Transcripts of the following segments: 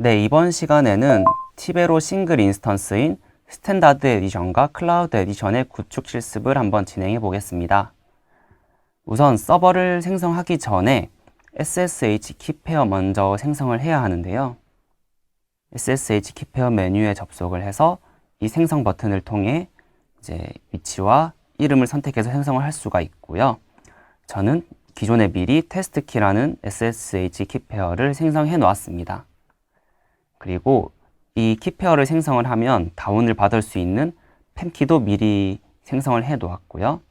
네, 이번 시간에는 티베로 싱글 인스턴스인 스탠다드 에디션과 클라우드 에디션의 구축 실습을 한번 진행해 보겠습니다. 우선 서버를 생성하기 전에 SSH 키페어 먼저 생성을 해야 하는데요. SSH 키페어 메뉴에 접속을 해서 이 생성 버튼을 통해 이제 위치와 이름을 선택해서 생성을 할 수가 있고요. 저는 기존에 미리 테스트키라는 SSH 키페어를 생성해 놓았습니다. 그리고 이 키페어를 생성을 하면 다운을 받을 수 있는 펜키도 미리 생성을 해 놓았고요.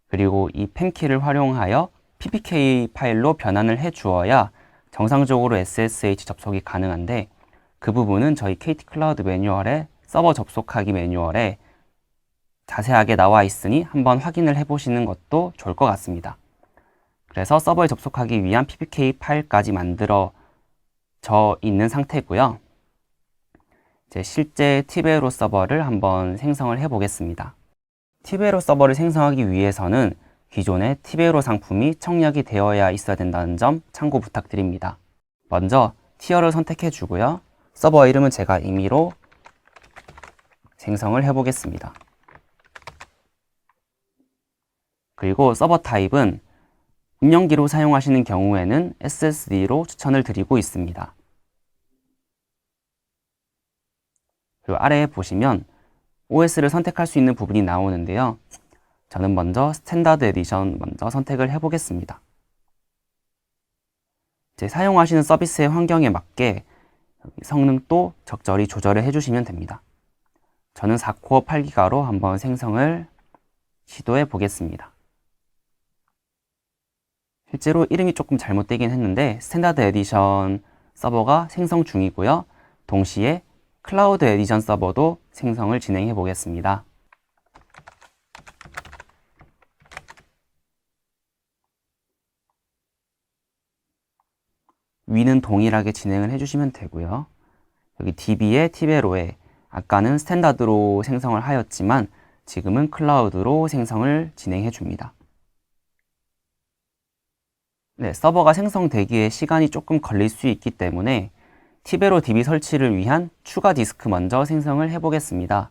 그리고 이 펜키를 활용하여 ppk 파일로 변환을 해 주어야 정상적으로 SSH 접속이 가능한데, 그 부분은 저희 KT 클라우드 매뉴얼에 서버 접속하기 매뉴얼에 자세하게 나와 있으니 한번 확인을 해 보시는 것도 좋을 것 같습니다. 그래서 서버에 접속하기 위한 ppk 파일까지 만들어져 있는 상태고요. 이제 실제 티베로 서버를 한번 생성을 해 보겠습니다. 티베로 서버를 생성하기 위해서는 기존의 티베로 상품이 청약이 되어야 있어야 된다는 점 참고 부탁드립니다. 먼저 티어를 선택해 주고요. 서버 이름은 제가 임의로 생성을 해 보겠습니다. 그리고 서버 타입은 운영기로 사용하시는 경우에는 SSD로 추천을 드리고 있습니다. 그리고 아래에 보시면 OS를 선택할 수 있는 부분이 나오는데요. 저는 먼저 스탠다드 에디션 먼저 선택을 해 보겠습니다. 이제 사용하시는 서비스의 환경에 맞게 성능도 적절히 조절을 해주시면 됩니다. 저는 4코어 8기가로 한번 생성을 시도해 보겠습니다. 실제로 이름이 조금 잘못되긴 했는데 스탠다드 에디션 서버가 생성 중이고요. 동시에 클라우드 에디션 서버도 생성을 진행해 보겠습니다. 위는 동일하게 진행을 해주시면 되고요. 여기 DB에 티베로에 아까는 스탠다드로 생성을 하였지만 지금은 클라우드로 생성을 진행해 줍니다. 네, 서버가 생성되기에 시간이 조금 걸릴 수 있기 때문에 티베로 DB 설치를 위한 추가 디스크 먼저 생성을 해 보겠습니다.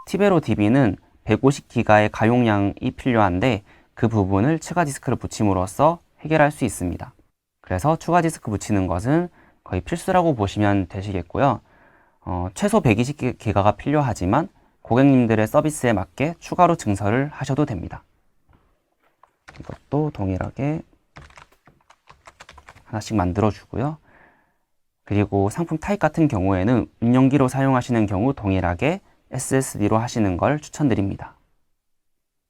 티베로 DB는 150기가의 가용량이 필요한데 그 부분을 추가 디스크를 붙임으로써 해결할 수 있습니다. 그래서 추가 디스크 붙이는 것은 거의 필수라고 보시면 되시겠고요. 최소 120기가가 필요하지만 고객님들의 서비스에 맞게 추가로 증설을 하셔도 됩니다. 이것도 동일하게 하나씩 만들어 주고요. 그리고 상품 타입 같은 경우에는 운영기로 사용하시는 경우 동일하게 SSD로 하시는 걸 추천드립니다.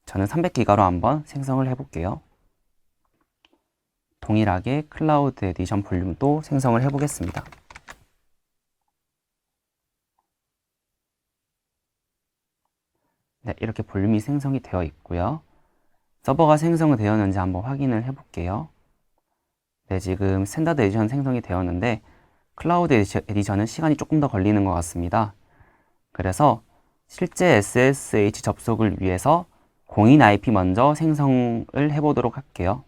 저는 300기가로 한번 생성을 해 볼게요. 동일하게 클라우드 에디션 볼륨도 생성을 해 보겠습니다. 네, 이렇게 볼륨이 생성이 되어 있고요. 서버가 생성이 되었는지 한번 확인을 해 볼게요. 네, 지금 스탠다드 에디션 생성이 되었는데 클라우드 에디션은 시간이 조금 더 걸리는 것 같습니다. 그래서 실제 SSH 접속을 위해서 공인 IP 먼저 생성을 해보도록 할게요.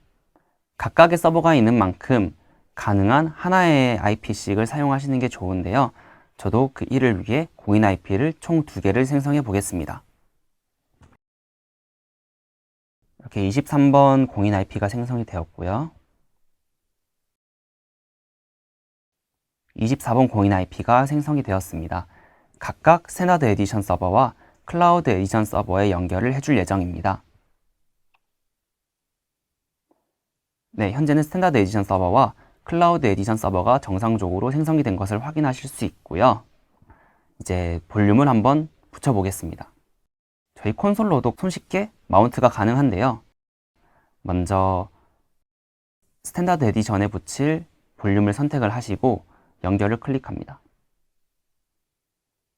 각각의 서버가 있는 만큼 가능한 하나의 IP씩을 사용하시는 게 좋은데요. 저도 그 일을 위해 공인 IP를 총 2개를 생성해 보겠습니다. 이렇게 23번 공인 IP가 생성이 되었고요. 24번 공인 IP가 생성이 되었습니다. 각각 스탠다드 에디션 서버와 클라우드 에디션 서버에 연결을 해줄 예정입니다. 네, 현재는 스탠다드 에디션 서버와 클라우드 에디션 서버가 정상적으로 생성이 된 것을 확인하실 수 있고요. 이제 볼륨을 한번 붙여보겠습니다. 저희 콘솔로도 손쉽게 마운트가 가능한데요. 먼저 스탠다드 에디션에 붙일 볼륨을 선택을 하시고 연결을 클릭합니다.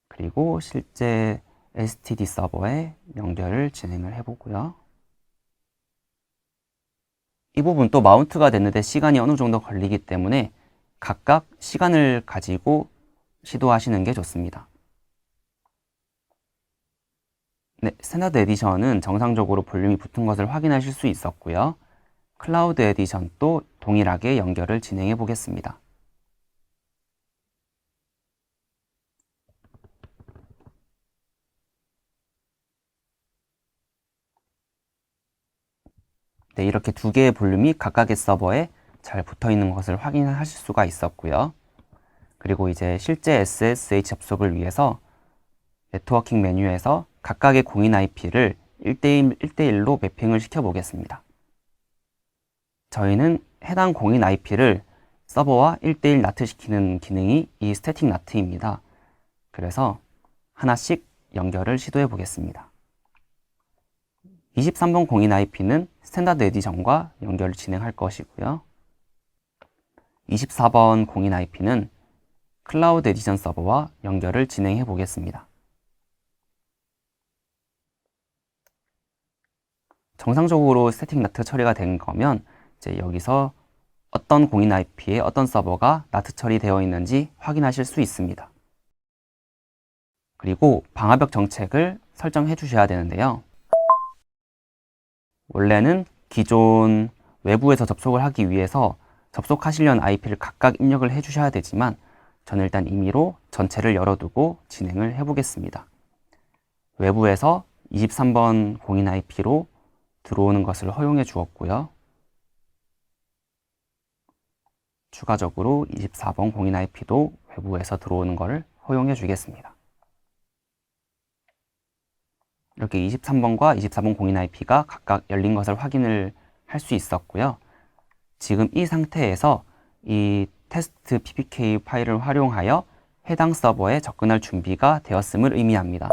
그리고 실제 STD 서버에 연결을 진행을 해보고요. 이 부분 또 마운트가 됐는데 시간이 어느 정도 걸리기 때문에 각각 시간을 가지고 시도하시는 게 좋습니다. 네, 스탠다드 에디션은 정상적으로 볼륨이 붙은 것을 확인하실 수 있었고요. 클라우드 에디션도 동일하게 연결을 진행해 보겠습니다. 네, 이렇게 두 개의 볼륨이 각각의 서버에 잘 붙어 있는 것을 확인하실 수가 있었고요. 그리고 이제 실제 SSH 접속을 위해서 네트워킹 메뉴에서 각각의 공인 IP를 1대1로 매핑을 시켜 보겠습니다. 저희는 해당 공인 IP를 서버와 1대1 나트 시키는 기능이 이 스태틱 나트입니다. 그래서 하나씩 연결을 시도해 보겠습니다. 23번 공인 IP는 스탠다드 에디션과 연결을 진행할 것이고요. 24번 공인 IP는 클라우드 에디션 서버와 연결을 진행해 보겠습니다. 정상적으로 스태틱 나트 처리가 된 거면 이제 여기서 어떤 공인 IP에 어떤 서버가 나트 처리되어 있는지 확인하실 수 있습니다. 그리고 방화벽 정책을 설정해 주셔야 되는데요. 원래는 기존 외부에서 접속을 하기 위해서 접속하시려는 IP를 각각 입력을 해 주셔야 되지만 저는 일단 임의로 전체를 열어두고 진행을 해 보겠습니다. 외부에서 23번 공인 IP로 들어오는 것을 허용해 주었고요. 추가적으로 24번 공인 IP도 외부에서 들어오는 것을 허용해 주겠습니다. 이렇게 23번과 24번 공인 IP가 각각 열린 것을 확인을 할 수 있었고요. 지금 이 상태에서 이 테스트 ppk 파일을 활용하여 해당 서버에 접근할 준비가 되었음을 의미합니다.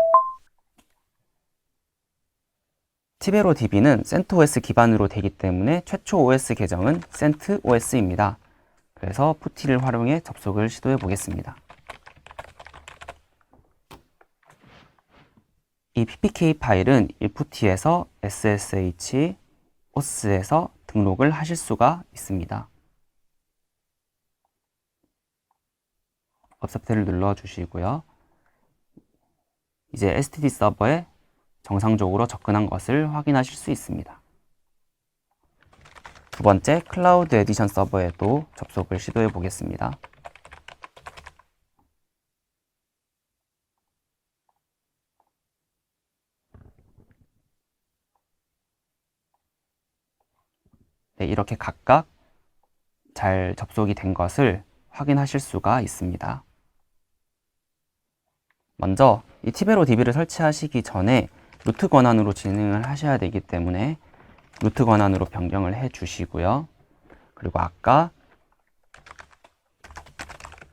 티베로 DB는 CentOS 기반으로 되기 때문에 최초 OS 계정은 CentOS입니다. 그래서 PuTT를 활용해 접속을 시도해 보겠습니다. 이 ppk 파일은 이 PuTT에서 SSH, OS에서 등록을 하실 수가 있습니다. 업서프트를 눌러주시고요. 이제 STD 서버에 정상적으로 접근한 것을 확인하실 수 있습니다. 두 번째, 클라우드 에디션 서버에도 접속을 시도해 보겠습니다. 네, 이렇게 각각 잘 접속이 된 것을 확인하실 수가 있습니다. 먼저 이 티베로 DB를 설치하시기 전에 루트 권한으로 진행을 하셔야 되기 때문에 루트 권한으로 변경을 해 주시고요. 그리고 아까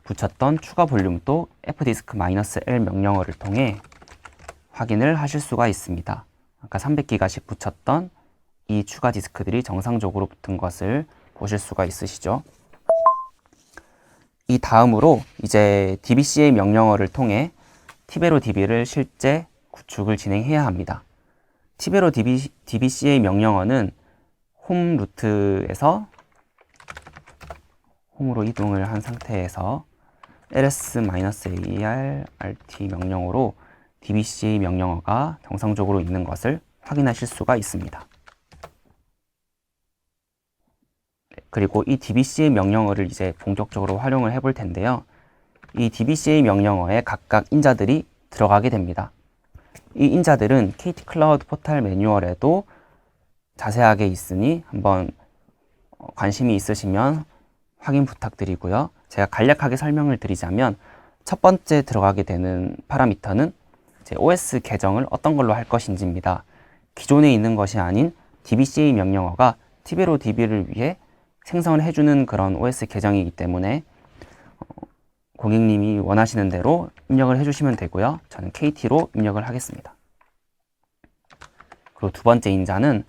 붙였던 추가 볼륨도 fdisk-l 명령어를 통해 확인을 하실 수가 있습니다. 아까 300기가씩 붙였던 이 추가 디스크들이 정상적으로 붙은 것을 보실 수가 있으시죠. 이 다음으로 이제 dbca 명령어를 통해 티베로 DB를 실제 구축을 진행해야 합니다. 티베로 dbca 명령어는 홈 루트에서 홈으로 이동을 한 상태에서 ls-ar rt 명령어로 dbca 명령어가 정상적으로 있는 것을 확인하실 수가 있습니다. 그리고 이 dbca 명령어를 이제 본격적으로 활용을 해볼 텐데요. 이 dbca 명령어에 각각 인자들이 들어가게 됩니다. 이 인자들은 KT 클라우드 포탈 매뉴얼에도 자세하게 있으니 한번 관심이 있으시면 확인 부탁드리고요. 제가 간략하게 설명을 드리자면 첫 번째 들어가게 되는 파라미터는 제 OS 계정을 어떤 걸로 할 것인지입니다. 기존에 있는 것이 아닌 dbca 명령어가 티베로 DB를 위해 생성을 해주는 그런 OS 계정이기 때문에 고객님이 원하시는 대로 입력을 해주시면 되고요. 저는 KT로 입력을 하겠습니다. 그리고 두 번째 인자는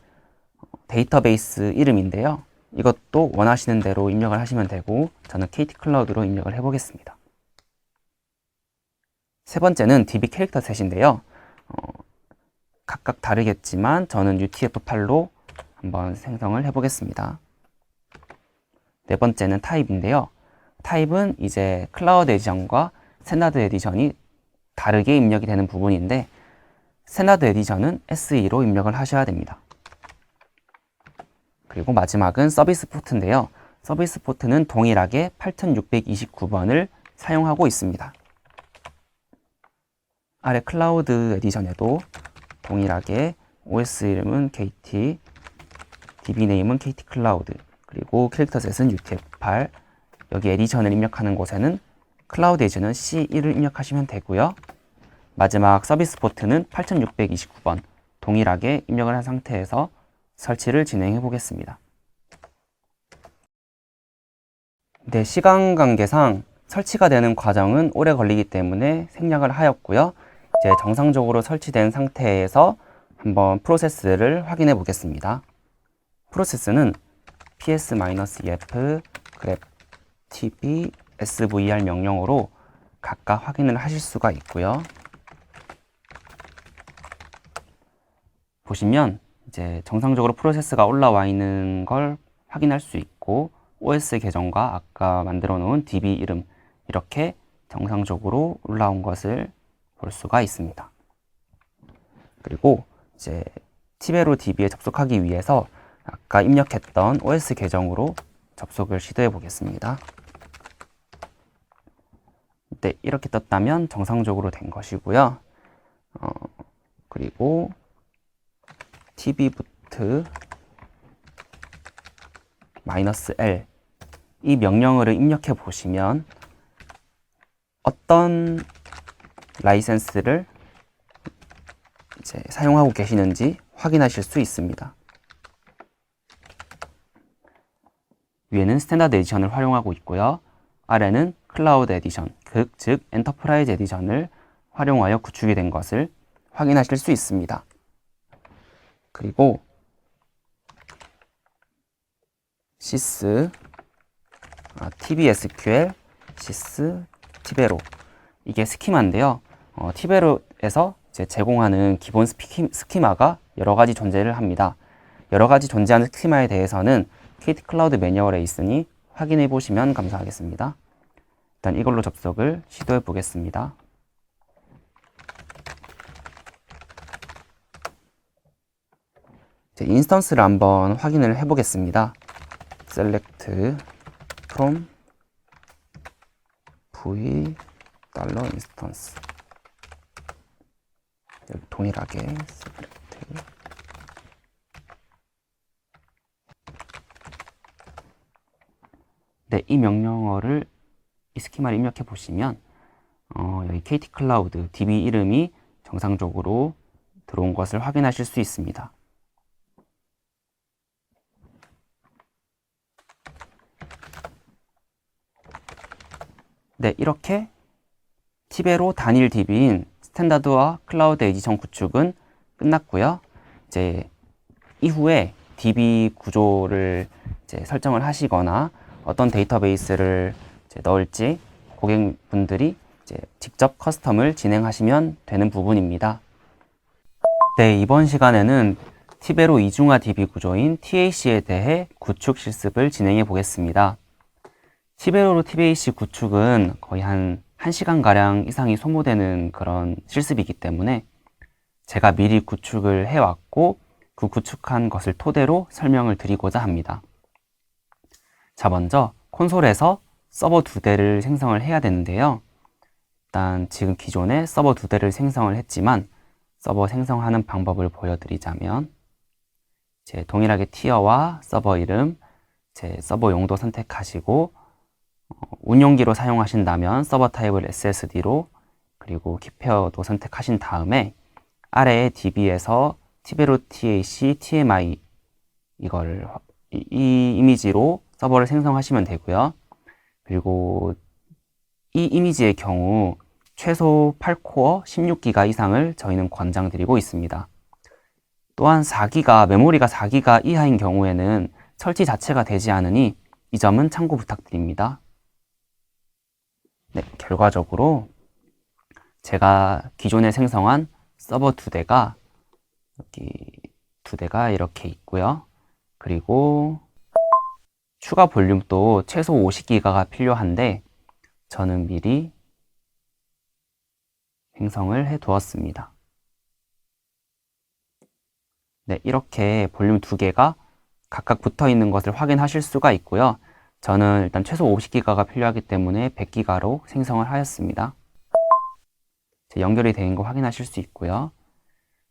데이터베이스 이름인데요. 이것도 원하시는 대로 입력을 하시면 되고 저는 KT 클라우드로 입력을 해보겠습니다. 세 번째는 DB 캐릭터 셋인데요. 각각 다르겠지만 저는 UTF-8로 한번 생성을 해보겠습니다. 네 번째는 타입인데요. 타입은 이제 클라우드 에디션과 스탠다드 에디션이 다르게 입력이 되는 부분인데 스탠다드 에디션은 SE로 입력을 하셔야 됩니다. 그리고 마지막은 서비스 포트인데요. 서비스 포트는 동일하게 8629번을 사용하고 있습니다. 아래 클라우드 에디션에도 동일하게 OS 이름은 KT, DB 네임은 KT 클라우드, 그리고 캐릭터 셋은 UTF-8, 여기 에디션을 입력하는 곳에는 클라우드 에디션은 C1을 입력하시면 되고요. 마지막 서비스 포트는 8629번 동일하게 입력을 한 상태에서 설치를 진행해 보겠습니다. 네, 시간 관계상 설치가 되는 과정은 오래 걸리기 때문에 생략을 하였고요. 이제 정상적으로 설치된 상태에서 한번 프로세스를 확인해 보겠습니다. 프로세스는 ps-ef grep tb svr 명령으로 각각 확인을 하실 수가 있고요. 보시면 이제 정상적으로 프로세스가 올라와 있는 걸 확인할 수 있고, OS 계정과 아까 만들어 놓은 DB 이름 이렇게 정상적으로 올라온 것을 볼 수가 있습니다. 그리고 이제 티베로 DB에 접속하기 위해서 아까 입력했던 OS 계정으로 접속을 시도해 보겠습니다. 네, 이렇게 떴다면 정상적으로 된 것이고요. 그리고 tbboot -l 이 명령어를 입력해 보시면 어떤 라이센스를 이제 사용하고 계시는지 확인하실 수 있습니다. 위에는 스탠다드 에디션을 활용하고 있고요. 아래는 클라우드 에디션, 즉 엔터프라이즈 에디션을 활용하여 구축이 된 것을 확인하실 수 있습니다. 그리고 sys tbsql sys 티베로, 이게 스키마인데요. 티베로에서 제공하는 기본 스키마가 여러 가지 존재를 합니다. 여러 가지 존재하는 스키마에 대해서는 KT 클라우드 매뉴얼에 있으니 확인해 보시면 감사하겠습니다. 일단 이걸로 접속을 시도해 보겠습니다. 인스턴스를 한번 확인을 해 보겠습니다. select from v $instance, 여기 동일하게 select. 네, 이 명령어를 이 스키마를 입력해 보시면 여기 KT 클라우드 DB 이름이 정상적으로 들어온 것을 확인하실 수 있습니다. 네, 이렇게 티베로 단일 DB인 스탠다드와 클라우드 에디션 구축은 끝났고요. 이제 이후에 DB 구조를 이제 설정을 하시거나 어떤 데이터베이스를 이제 넣을지 고객분들이 이제 직접 커스텀을 진행하시면 되는 부분입니다. 네, 이번 시간에는 티베로 이중화 DB 구조인 TAC에 대해 구축 실습을 진행해 보겠습니다. 티베로로 TBAC 구축은 거의 한 1시간가량 이상이 소모되는 그런 실습이기 때문에 제가 미리 구축을 해왔고 그 구축한 것을 토대로 설명을 드리고자 합니다. 자, 먼저 콘솔에서 서버 2대를 생성을 해야 되는데요. 일단 지금 기존에 서버 2대를 생성을 했지만 서버 생성하는 방법을 보여드리자면 제 동일하게 티어와 서버 이름, 제 서버 용도 선택하시고 운용기로 사용하신다면 서버 타입을 SSD로, 그리고 키페어도 선택하신 다음에 아래에 DB에서 티베로 TAC TMI 이 이미지로 서버를 생성하시면 되고요. 그리고 이 이미지의 경우 최소 8코어 16기가 이상을 저희는 권장드리고 있습니다. 또한 4기가, 메모리가 4기가 이하인 경우에는 설치 자체가 되지 않으니 이 점은 참고 부탁드립니다. 네, 결과적으로 제가 기존에 생성한 서버 2대가 여기 2대가 이렇게 있고요. 그리고 추가 볼륨도 최소 50기가가 필요한데 저는 미리 생성을 해 두었습니다. 네, 이렇게 볼륨 2개가 각각 붙어 있는 것을 확인하실 수가 있고요. 저는 일단 최소 50기가가 필요하기 때문에 100기가로 생성을 하였습니다. 연결이 된 거 확인하실 수 있고요.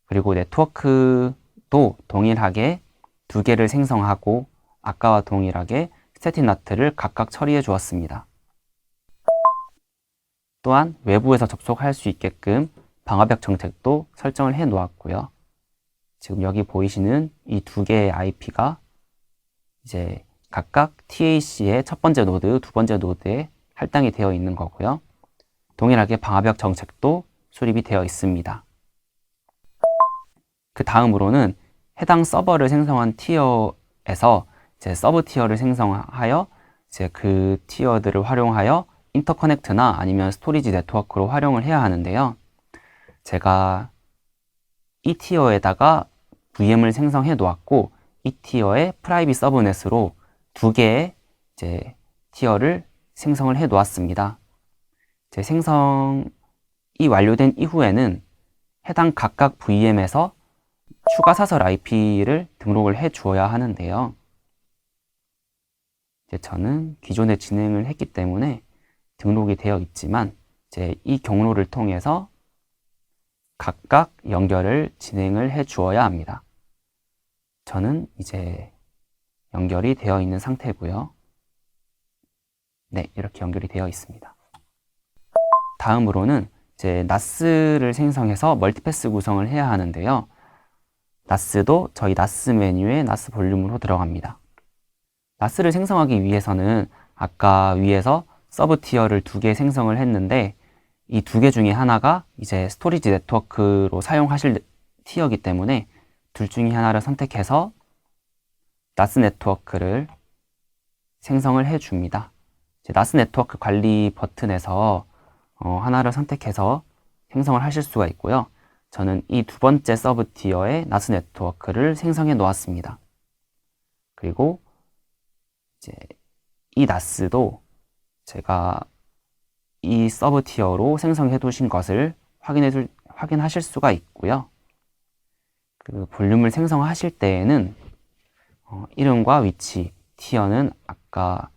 그리고 네트워크도 동일하게 두 개를 생성하고 아까와 동일하게 스태틱나트를 각각 처리해 주었습니다. 또한 외부에서 접속할 수 있게끔 방화벽 정책도 설정을 해 놓았고요. 지금 여기 보이시는 이 두 개의 IP가 이제 각각 TAC의 첫 번째 노드, 두 번째 노드에 할당이 되어 있는 거고요. 동일하게 방화벽 정책도 수립이 되어 있습니다. 그 다음으로는 해당 서버를 생성한 티어에서 이제 서브 티어를 생성하여 이제 그 티어들을 활용하여 인터커넥트나 아니면 스토리지 네트워크로 활용을 해야 하는데요. 제가 이 티어에다가 VM을 생성해 놓았고 이 티어의 프라이빗 서브넷으로 두 개의 이제 티어를 생성을 해 놓았습니다. 이제 생성이 완료된 이후에는 해당 각각 VM에서 추가 사설 IP를 등록을 해 주어야 하는데요. 이제 저는 기존에 진행을 했기 때문에 등록이 되어 있지만 이제 이 경로를 통해서 각각 연결을 진행을 해 주어야 합니다. 저는 이제 연결이 되어 있는 상태고요. 네, 이렇게 연결이 되어 있습니다. 다음으로는 이제 NAS를 생성해서 멀티패스 구성을 해야 하는데요. NAS도 저희 NAS 메뉴에 NAS 볼륨으로 들어갑니다. NAS를 생성하기 위해서는 아까 위에서 서브 티어를 두 개 생성을 했는데 이 두 개 중에 하나가 이제 스토리지 네트워크로 사용하실 티어이기 때문에 둘 중에 하나를 선택해서 NAS 네트워크를 생성을 해 줍니다. NAS 네트워크 관리 버튼에서 하나를 선택해서 생성을 하실 수가 있고요. 저는 이 두 번째 서브 티어의 NAS 네트워크를 생성해 놓았습니다. 그리고 이제 이 NAS도 제가 이 서브 티어로 생성해 두신 것을 확인하실 수가 있고요. 그 볼륨을 생성하실 때에는 이름과 위치, 티어는 아까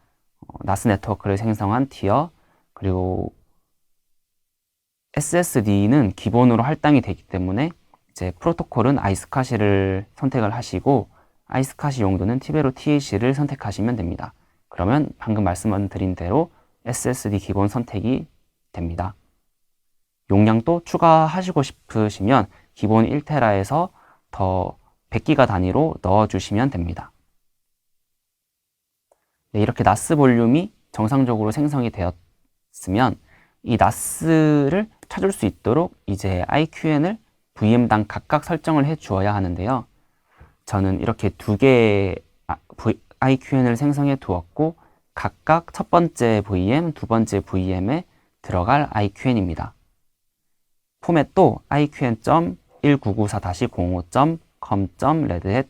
NAS 네트워크를 생성한 티어, 그리고 SSD는 기본으로 할당이 되기 때문에 이제 프로토콜은 아이스카시를 선택을 하시고 아이스카시 용도는 티베로 TAC를 선택하시면 됩니다. 그러면 방금 말씀드린 대로 SSD 기본 선택이 됩니다. 용량도 추가하시고 싶으시면 기본 1테라에서 더 100기가 단위로 넣어주시면 됩니다. 네, 이렇게 NAS 볼륨이 정상적으로 생성이 되었으면 이 NAS를 찾을 수 있도록 이제 IQN을 VM당 각각 설정을 해 주어야 하는데요. 저는 이렇게 두 개의 IQN을 생성해 두었고 각각 첫 번째 VM, 두 번째 VM에 들어갈 IQN입니다. 포맷도 iqn.1994-05.com.redhat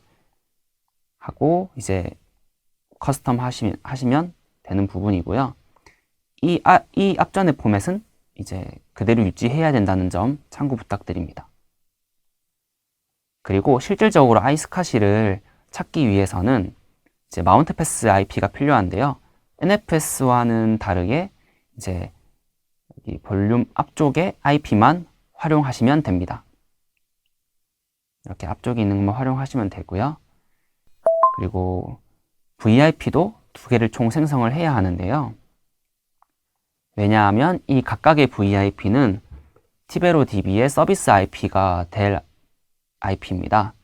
하고 이제 커스텀 하시면 되는 부분이고요. 이 앞전의 포맷은 이제 그대로 유지해야 된다는 점 참고 부탁드립니다. 그리고 실질적으로 아이스카시를 찾기 위해서는 이제 마운트 패스 IP가 필요한데요. NFS와는 다르게 이제 이 볼륨 앞쪽에 IP만 활용하시면 됩니다. 이렇게 앞쪽에 있는 것만 활용하시면 되고요. 그리고 VIP도 두 개를 총 생성을 해야 하는데요. 왜냐하면 이 각각의 VIP는 티베로 DB의 서비스 IP가 될 IP입니다.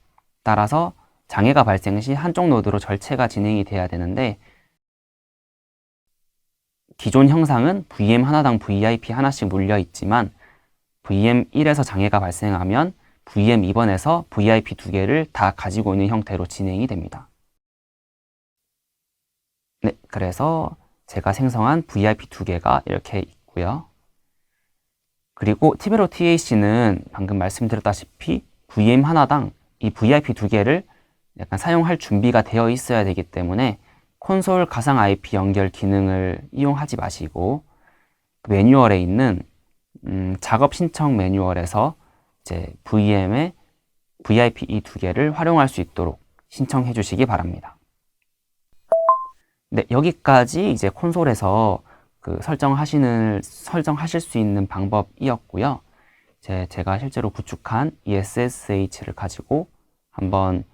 따라서 장애가 발생 시 한쪽 노드로 절체가 진행이 돼야 되는데 기존 형상은 VM 하나당 VIP 하나씩 물려 있지만 VM 1에서 장애가 발생하면 VM 2번에서 VIP 두 개를 다 가지고 있는 형태로 진행이 됩니다. 네, 그래서 제가 생성한 VIP 두 개가 이렇게 있고요. 그리고 티베로 TAC는 방금 말씀드렸다시피 VM 하나당 이 VIP 두 개를 약간 사용할 준비가 되어 있어야 되기 때문에 콘솔 가상 IP 연결 기능을 이용하지 마시고 매뉴얼에 있는 작업 신청 매뉴얼에서 이제 VM의 VIP 이 두 개를 활용할 수 있도록 신청해 주시기 바랍니다. 네, 여기까지 이제 콘솔에서 그 설정하실 수 있는 방법이었고요. 제가 실제로 구축한 이 SSH를 가지고 한번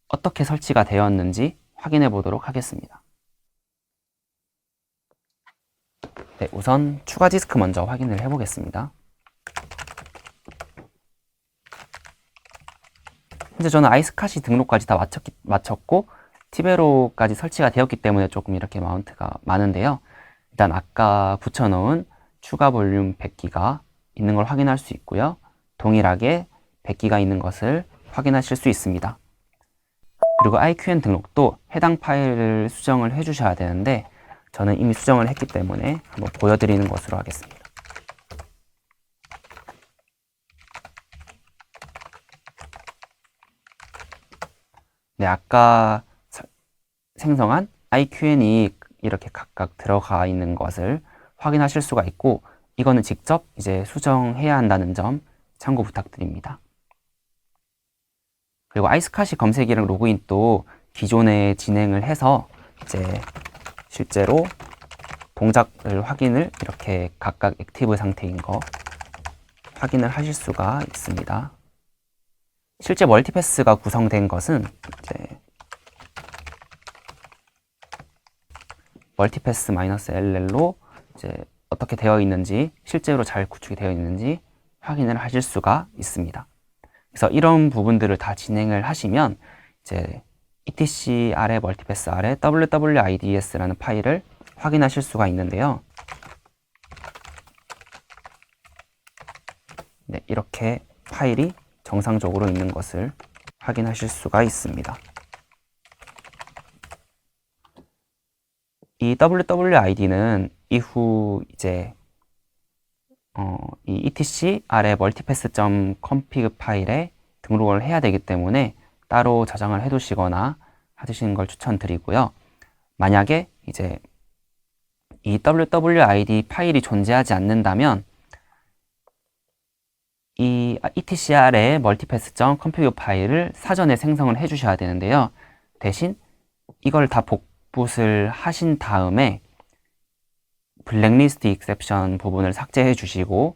어떻게 설치가 되었는지 확인해 보도록 하겠습니다. 네, 우선 추가 디스크 먼저 확인을 해 보겠습니다. 현재 저는 아이스카시 등록까지 다 마쳤고 티베로까지 설치가 되었기 때문에 조금 이렇게 마운트가 많은데요. 일단 아까 붙여놓은 추가 볼륨 100기가 있는 걸 확인할 수 있고요. 동일하게 100기가 있는 것을 확인하실 수 있습니다. 그리고 IQN 등록도 해당 파일을 수정을 해주셔야 되는데 저는 이미 수정을 했기 때문에 한번 보여드리는 것으로 하겠습니다. 네, 아까 생성한 IQN이 이렇게 각각 들어가 있는 것을 확인하실 수가 있고 이거는 직접 이제 수정해야 한다는 점 참고 부탁드립니다. 그리고 아이스카시 검색이랑 로그인도 기존에 진행을 해서 이제 실제로 동작을 확인을 이렇게 각각 액티브 상태인 거 확인을 하실 수가 있습니다. 실제 멀티패스가 구성된 것은 이제 멀티패스 -LL로 이제 어떻게 되어 있는지 실제로 잘 구축이 되어 있는지 확인을 하실 수가 있습니다. 그래서 이런 부분들을 다 진행을 하시면 이제 etc 아래 멀티패스 아래 wwids라는 파일을 확인하실 수가 있는데요. 네, 이렇게 파일이 정상적으로 있는 것을 확인하실 수가 있습니다. 이 wwid는 이후 이제 이 etc 아래 multipass.config 파일에 등록을 해야 되기 때문에 따로 저장을 해 두시거나 하시는 걸 추천드리고요. 만약에 이제 이 wwid 파일이 존재하지 않는다면 이 etc 아래 multipass.config 파일을 사전에 생성을 해 주셔야 되는데요. 대신 이걸 다 복붙을 하신 다음에 블랙리스트 익셉션 부분을 삭제해 주시고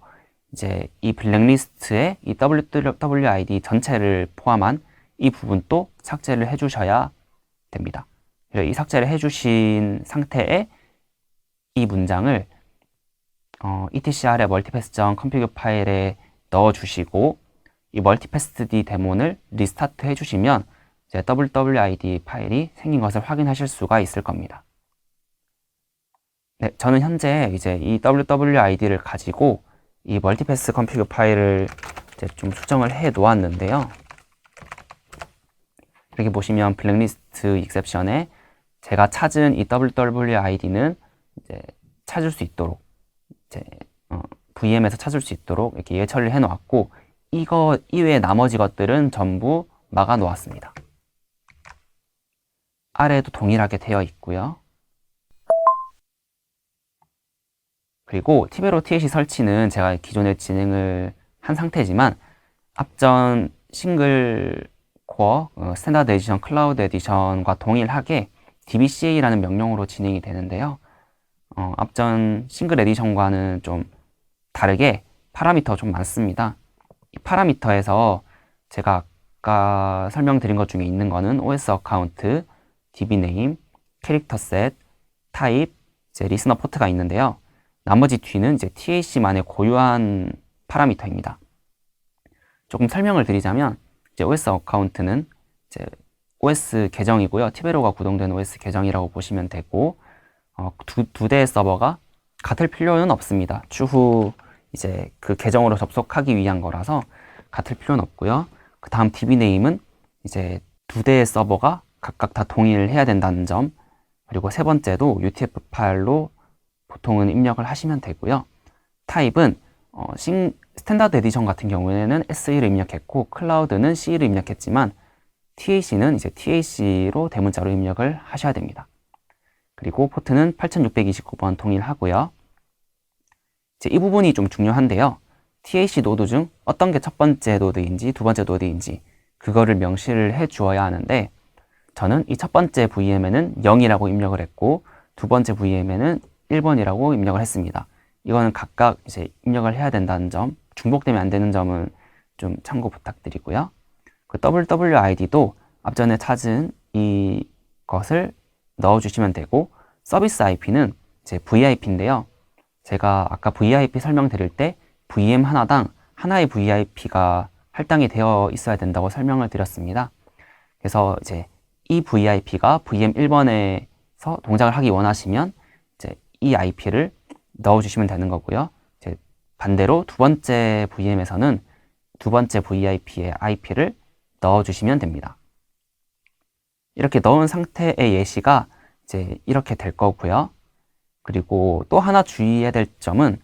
이제 이 블랙리스트에 이 wwid 전체를 포함한 이 부분도 삭제를 해 주셔야 됩니다. 이 삭제를 해 주신 상태에 이 문장을 etcr의 multipass.config 파일에 넣어 주시고 이 multipassd 데몬을 리스타트 해 주시면 이제 wwid 파일이 생긴 것을 확인하실 수가 있을 겁니다. 네, 저는 현재 이제 이 wwid를 가지고 이 멀티패스 config 파일을 이제 좀 수정을 해 놓았는데요. 이렇게 보시면 블랙리스트 익셉션에 제가 찾은 이 wwid는 이제 찾을 수 있도록 이제 VM에서 찾을 수 있도록 이렇게 예외 처리를 해 놓았고 이거 이외에 나머지 것들은 전부 막아 놓았습니다. 아래에도 동일하게 되어 있고요. 그리고 티베로 TLC 설치는 제가 기존에 진행을 한 상태지만 앞전 싱글 코어 스탠다드 에디션, 클라우드 에디션과 동일하게 dbca라는 명령으로 진행이 되는데요. 앞전 싱글 에디션과는 좀 다르게 파라미터가 좀 많습니다. 이 파라미터에서 제가 아까 설명드린 것 중에 있는 거는 OS 어카운트, dbname, 캐릭터 셋, 타입, 이제 리스너 포트가 있는데요. 나머지 뒤는 이제 TAC만의 고유한 파라미터입니다. 조금 설명을 드리자면 이제 OS 어카운트는 이제 OS 계정이고요. 티베로가 구동된 OS 계정이라고 보시면 되고 두 대의 서버가 같을 필요는 없습니다. 추후 이제 그 계정으로 접속하기 위한 거라서 같을 필요는 없고요. 그 다음 dbname은 이제 두 대의 서버가 각각 다 동의를 해야 된다는 점, 그리고 세 번째도 UTF 파일로 보통은 입력을 하시면 되고요. 타입은 스탠다드 에디션 같은 경우에는 SE를 입력했고 클라우드는 CE를 입력했지만 TAC는 이제 TAC로 대문자로 입력을 하셔야 됩니다. 그리고 포트는 8629번 동일하고요. 이제 이 부분이 좀 중요한데요. TAC 노드 중 어떤 게 첫 번째 노드인지 두 번째 노드인지 그거를 명시를 해 주어야 하는데 저는 이 첫 번째 VM에는 0이라고 입력을 했고 두 번째 VM에는 1번이라고 입력을 했습니다. 이거는 각각 이제 입력을 해야 된다는 점, 중복되면 안 되는 점은 좀 참고 부탁드리고요. 그 wwid도 앞전에 찾은 이것을 넣어주시면 되고, 서비스 IP는 이제 VIP인데요. 제가 아까 VIP 설명드릴 때 VM 하나당 하나의 VIP가 할당이 되어 있어야 된다고 설명을 드렸습니다. 그래서 이제 이 VIP가 VM 1번에서 동작을 하기 원하시면 이제 이 IP를 넣어주시면 되는 거고요. 이제 반대로 두 번째 VM에서는 두 번째 VIP의 IP를 넣어주시면 됩니다. 이렇게 넣은 상태의 예시가 이제 이렇게 될 거고요. 그리고 또 하나 주의해야 될 점은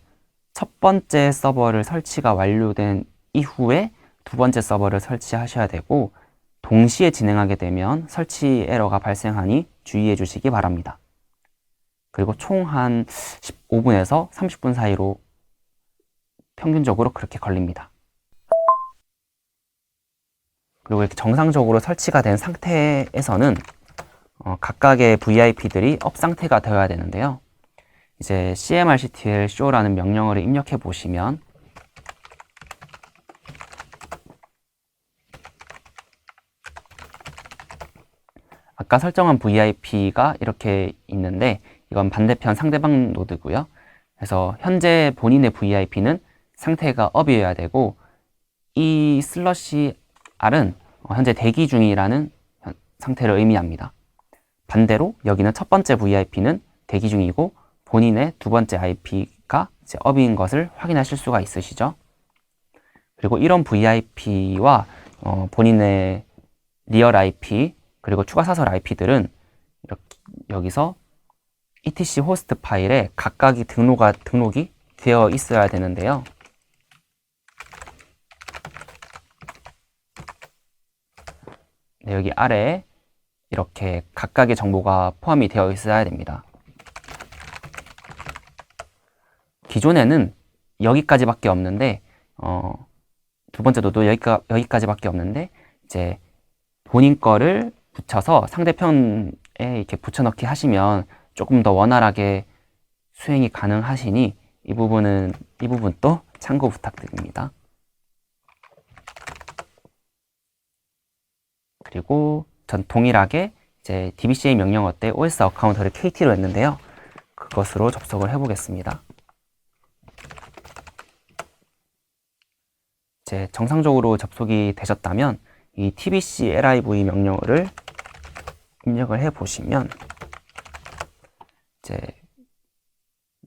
첫 번째 서버를 설치가 완료된 이후에 두 번째 서버를 설치하셔야 되고, 동시에 진행하게 되면 설치 에러가 발생하니 주의해 주시기 바랍니다. 그리고 총 한 15분에서 30분 사이로 평균적으로 그렇게 걸립니다. 그리고 이렇게 정상적으로 설치가 된 상태에서는 각각의 VIP들이 업 상태가 되어야 되는데요. 이제 cmrctl show라는 명령어를 입력해 보시면 아까 설정한 VIP가 이렇게 있는데, 이건 반대편 상대방 노드고요. 그래서 현재 본인의 VIP는 상태가 업이어야 되고, 이 슬러시 R은 현재 대기 중이라는 상태를 의미합니다. 반대로 여기는 첫 번째 VIP는 대기 중이고 본인의 두 번째 IP가 이제 업인 것을 확인하실 수가 있으시죠. 그리고 이런 VIP와 본인의 리얼 IP 그리고 추가 사설 IP들은 여기서 etc 호스트 파일에 각각이 등록이 되어 있어야 되는데요. 네, 여기 아래에 이렇게 각각의 정보가 포함이 되어 있어야 됩니다. 기존에는 여기까지밖에 없는데 두 번째 노드 여기까지밖에 없는데, 이제 본인 거를 붙여서 상대편에 이렇게 붙여넣기 하시면 조금 더 원활하게 수행이 가능하시니 이 부분도 참고 부탁드립니다. 그리고 전 동일하게 이제 dbca 명령어 때 OS 어카운트를 KT로 했는데요. 그것으로 접속을 해보겠습니다. 이제 정상적으로 접속이 되셨다면 이 tbc liv 명령어를 입력을 해보시면 이제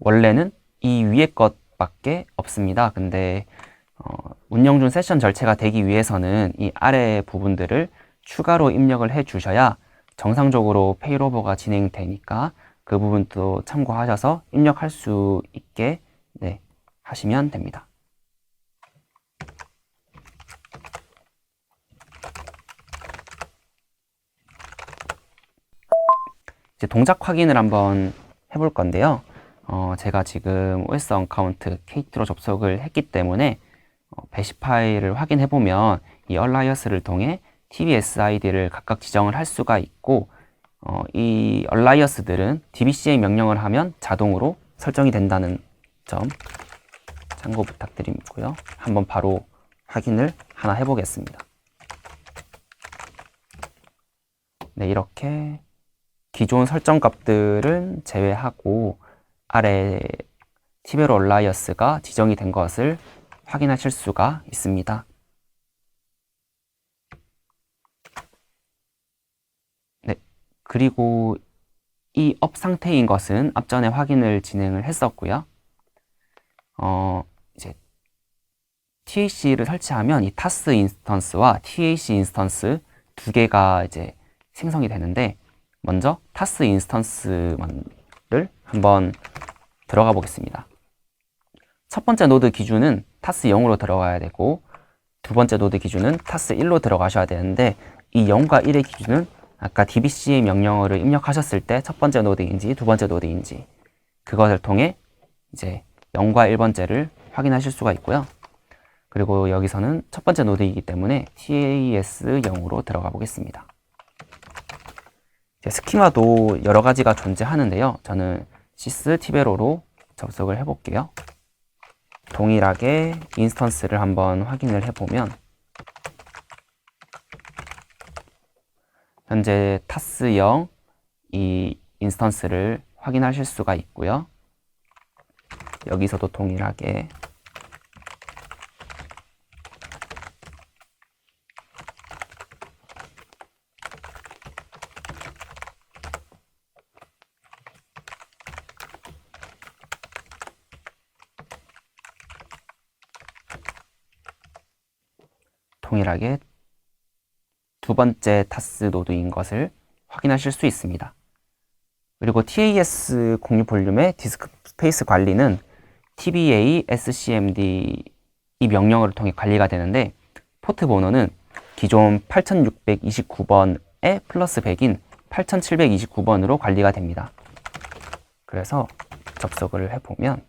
원래는 이 위에 것밖에 없습니다. 근데 운영 중 세션 절체가 되기 위해서는 이 아래 부분들을 추가로 입력을 해 주셔야 정상적으로 페일오버가 진행되니까 그 부분도 참고하셔서 입력할 수 있게 하시면 됩니다. 이제 동작 확인을 한번 해볼 건데요. 제가 지금 OS 어카운트 KT로 접속을 했기 때문에 배시 파일을 확인해 보면 이 얼라이어스를 통해 TBS ID를 각각 지정을 할 수가 있고, 이 얼라이어스들은 dbca 명령을 하면 자동으로 설정이 된다는 점 참고 부탁드리고요. 한번 바로 확인을 하나 해보겠습니다. 네, 이렇게 기존 설정 값들은 제외하고 아래 티베로 얼라이어스가 지정이 된 것을 확인하실 수가 있습니다. 네, 그리고 이 업 상태인 것은 앞전에 확인을 진행을 했었고요. 이제 TAC를 설치하면 이 TAS 인스턴스와 TAC 인스턴스 두 개가 이제 생성이 되는데, 먼저 TAS 인스턴스를 한번 들어가 보겠습니다. 첫 번째 노드 기준은 TAS 0으로 들어가야 되고, 두 번째 노드 기준은 TAS 1로 들어가셔야 되는데, 이 0과 1의 기준은 아까 dbca 명령어를 입력하셨을 때 첫 번째 노드인지 두 번째 노드인지 그것을 통해 이제 0과 1번째를 확인하실 수가 있고요. 그리고 여기서는 첫 번째 노드이기 때문에 TAS 0으로 들어가 보겠습니다. 스키마도 여러 가지가 존재하는데요. 저는 sys 티베로로 접속을 해볼게요. 동일하게 인스턴스를 한번 확인을 해보면 현재 타스0 이 인스턴스를 확인하실 수가 있고요. 여기서도 동일하게 두 번째 타스 노드인 것을 확인하실 수 있습니다. 그리고 TAS 공유 볼륨의 디스크 스페이스 관리는 TBA SCMD 이 명령어를 통해 관리가 되는데, 포트 번호는 기존 8629번에 플러스 100인 8729번으로 관리가 됩니다. 그래서 접속을 해보면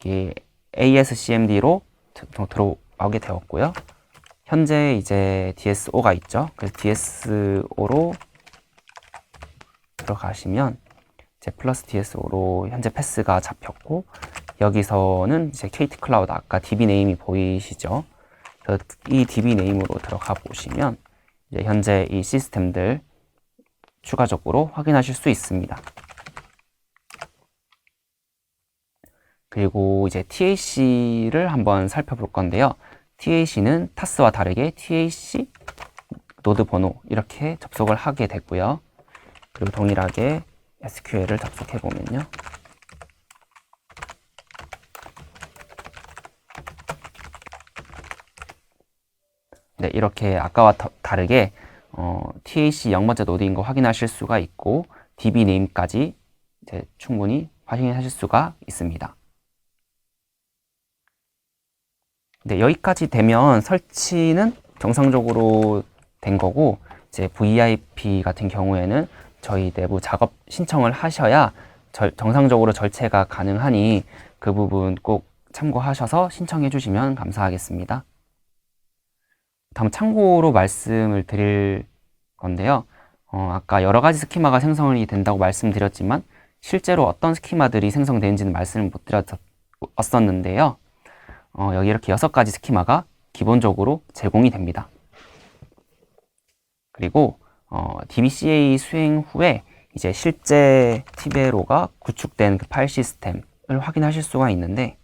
이게 ASCMD로 들어오게 되었고요. 현재 이제 DSO가 있죠. 그래서 DSO로 들어가시면 이제 플러스 DSO로 현재 패스가 잡혔고, 여기서는 이제 KT 클라우드 아까 DB 네임이 보이시죠? 그래서 이 DB 네임으로 들어가 보시면 이제 현재 이 시스템들 추가적으로 확인하실 수 있습니다. 그리고 이제 TAC를 한번 살펴볼 건데요. TAC는 타스와 다르게 TAC 노드 번호 이렇게 접속을 하게 되고요. 그리고 동일하게 SQL을 접속해 보면요. 네, 이렇게 아까와 다르게 TAC 0번째 노드인 거 확인하실 수가 있고, DB 네임까지 이제 충분히 확인하실 수가 있습니다. 네, 여기까지 되면 설치는 정상적으로 된 거고, 이제 VIP 같은 경우에는 저희 내부 작업 신청을 하셔야 정상적으로 절체가 가능하니 그 부분 꼭 참고하셔서 신청해 주시면 감사하겠습니다. 다음 참고로 말씀을 드릴 건데요. 아까 여러 가지 스키마가 생성이 된다고 말씀드렸지만 실제로 어떤 스키마들이 생성되는지는 말씀을 못 드렸었는데요. 여기 이렇게 6가지 스키마가 기본적으로 제공이 됩니다. 그리고 DBCA 수행 후에 이제 실제 티베로가 구축된 그 파일 시스템을 확인하실 수가 있는데,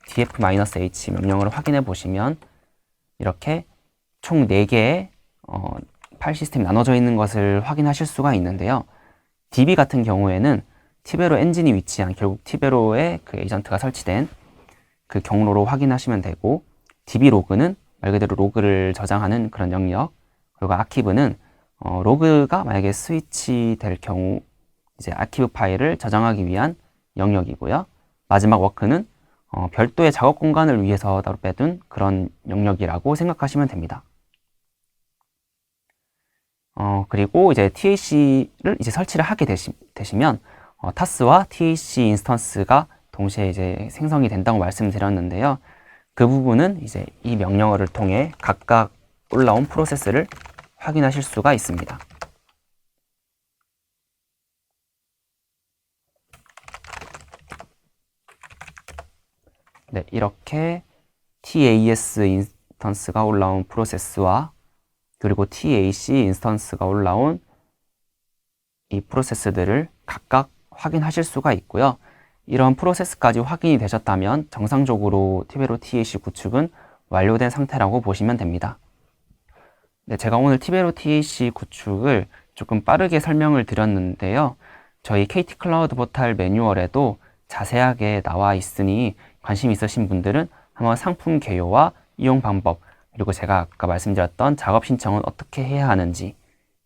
df-h 명령을 확인해 보시면 이렇게 총 4개의 파일 시스템이 나눠져 있는 것을 확인하실 수가 있는데요. DB 같은 경우에는 티베로 엔진이 위치한, 결국 티베로에 그 에이전트가 설치된 그 경로로 확인하시면 되고, DB 로그는 말 그대로 로그를 저장하는 그런 영역, 그리고 아키브는 로그가 만약에 스위치 될 경우 이제 아키브 파일을 저장하기 위한 영역이고요. 마지막 워크는 별도의 작업 공간을 위해서 따로 빼둔 그런 영역이라고 생각하시면 됩니다. 그리고 이제 TAC를 이제 설치를 하게 되시면 타스와 TAC 인스턴스가 동시에 이제 생성이 된다고 말씀드렸는데요. 그 부분은 이제 이 명령어를 통해 각각 올라온 프로세스를 확인하실 수가 있습니다. 네, 이렇게 TAS 인스턴스가 올라온 프로세스와 그리고 TAC 인스턴스가 올라온 이 프로세스들을 각각 확인하실 수가 있고요. 이런 프로세스까지 확인이 되셨다면 정상적으로 티베로 TAC 구축은 완료된 상태라고 보시면 됩니다. 네, 제가 오늘 티베로 TAC 구축을 조금 빠르게 설명을 드렸는데요. 저희 KT 클라우드 포탈 매뉴얼에도 자세하게 나와 있으니 관심 있으신 분들은 한번 상품 개요와 이용 방법, 그리고 제가 아까 말씀드렸던 작업 신청은 어떻게 해야 하는지,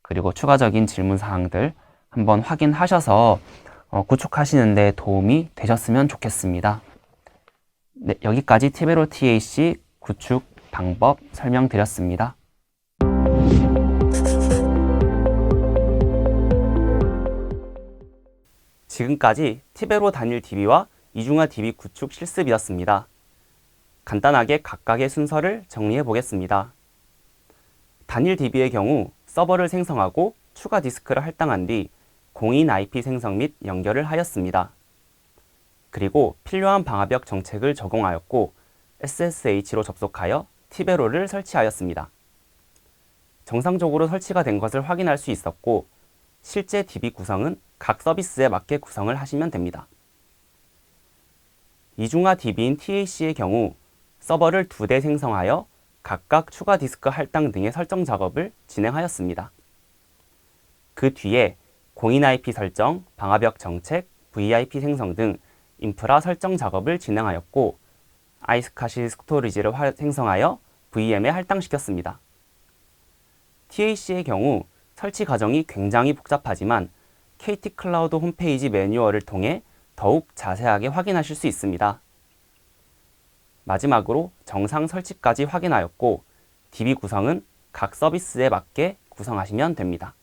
그리고 추가적인 질문 사항들 한번 확인하셔서 구축하시는 데 도움이 되셨으면 좋겠습니다. 네, 여기까지 티베로 TAC 구축 방법 설명드렸습니다. 지금까지 티베로 단일 DB와 이중화 DB 구축 실습이었습니다. 간단하게 각각의 순서를 정리해 보겠습니다. 단일 DB의 경우 서버를 생성하고 추가 디스크를 할당한 뒤 공인 IP 생성 및 연결을 하였습니다. 그리고 필요한 방화벽 정책을 적용하였고, SSH로 접속하여 티베로를 설치하였습니다. 정상적으로 설치가 된 것을 확인할 수 있었고 실제 DB 구성은 각 서비스에 맞게 구성을 하시면 됩니다. 이중화 DB인 TAC의 경우 서버를 2대 생성하여 각각 추가 디스크 할당 등의 설정 작업을 진행하였습니다. 그 뒤에 공인 IP 설정, 방화벽 정책, VIP 생성 등 인프라 설정 작업을 진행하였고 아이스카시 스토리지를 생성하여 VM에 할당시켰습니다. TAC의 경우 설치 과정이 굉장히 복잡하지만 KT 클라우드 홈페이지 매뉴얼을 통해 더욱 자세하게 확인하실 수 있습니다. 마지막으로 정상 설치까지 확인하였고 DB 구성은 각 서비스에 맞게 구성하시면 됩니다.